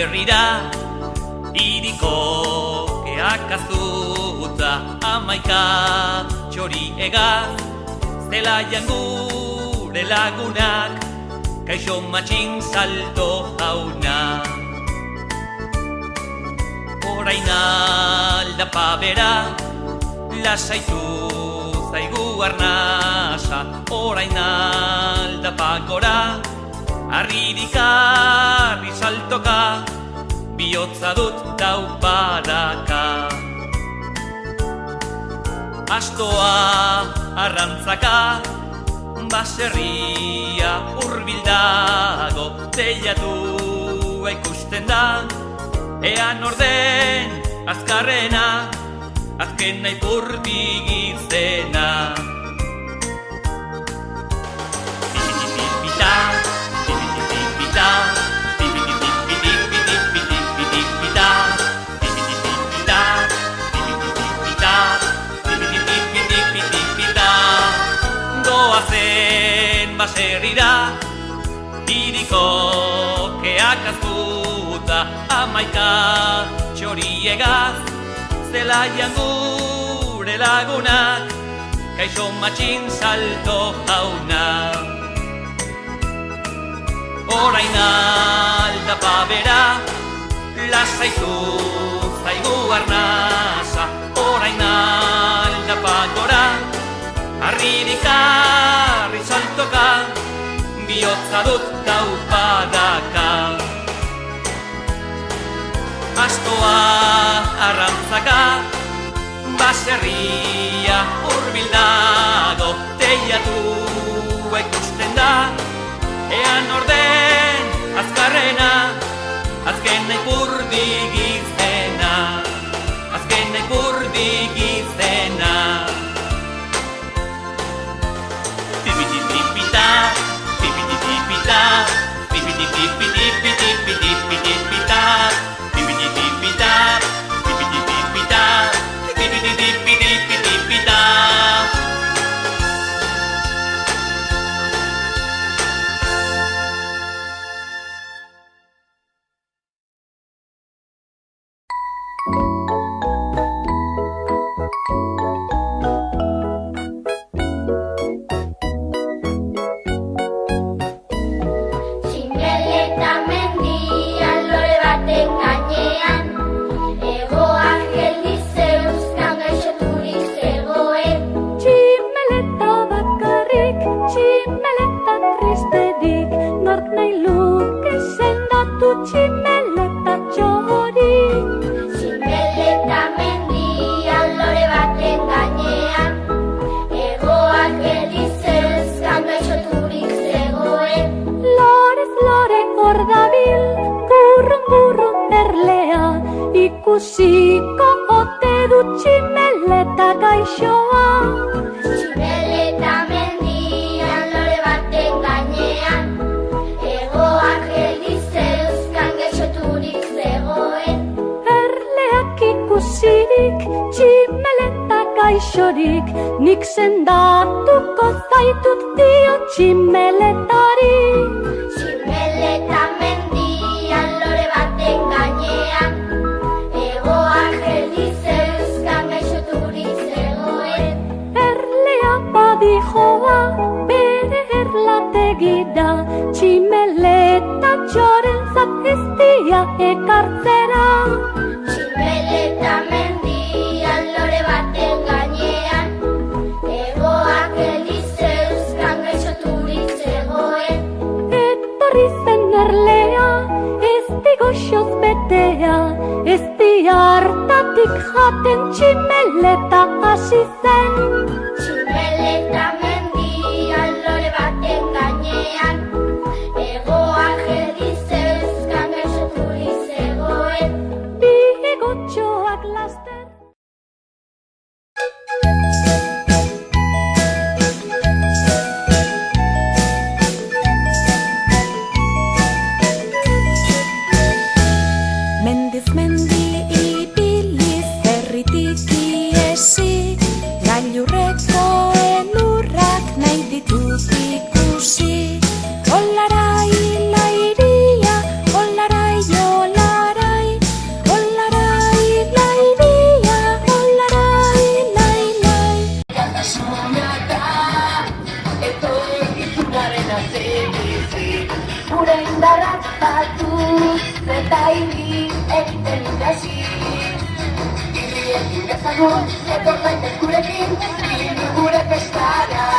baserrira, iriko keak aztuta, 11 txori egaz, zelaian gure lagunak, kaixo matxin salto jauna. Orain aldapa bera, lasaitu zaigu arnasa, orain aldapa gora, arririk arri saltoka, bihotza dut daupadaka. Astoa arrantzaka, baserria hurbildago, teilatua ikusten da, ean orden azkarrena, azkena ipurtik izena. Pipitipipita, pipitipipita, pipitipipitipitipitipita, pipitipipita, pipitipipita, pipitipipitipitipita. Goazen baserrira, iriko keak aztuta, 11 txoriegaz, zelaian gure lagunak, kaixo matxin salto jauna. Orain aldapa bera, lasaitu zaigu arnasa, orain aldapa gora, arririk arri saltoka, bihotza dut daupadaka. Astoa arrantzaka, baserria hurbildago, teilatua ikusten da, ean orden azkarrena, azkena ipurdik izena, azkena ipurdik izena. Pipitipipita, pipitipipita, pipitipipitipitipitipitipita, pipitipipita, pipitipipita, pipitipipitipitipita. Ikusiko ote du tximeleta gaixoa. Tximeleta mendian lore baten gainean, egoak geldi zeuzkan gaixoturik zegoen. Erleak ikusirik tximeleta gaixorik, nik sendatuko zaitut dio tximeletari. Tximeleta mendian lore baten gainean, egoak geldi zeuzkan gaixoturik zegoen. Erlea badijoa bere erlategida, tximeleta txorentzat ez dia ekartzera. Tximeleta mendian lore baten gainean, egoak geldi zeuzkan gaixoturik zegoen. Etorri zen erlea, ez di goxoz betea, ez di hartatik jaten tximeleta hasi zen. Tximeleta mendian lore baten gainean, egoak geldi zeuzkan gaixoturik zegoen. Bi egotxoak laster. Mendiz mendi ibiliz herritik iesi, gailurreko elurrak nahi ditut ikusi. Olarai lairia, olarai ibili, egiten ikasi. Irriekin dezagun, etor daitez gurekin, bildu gure festara.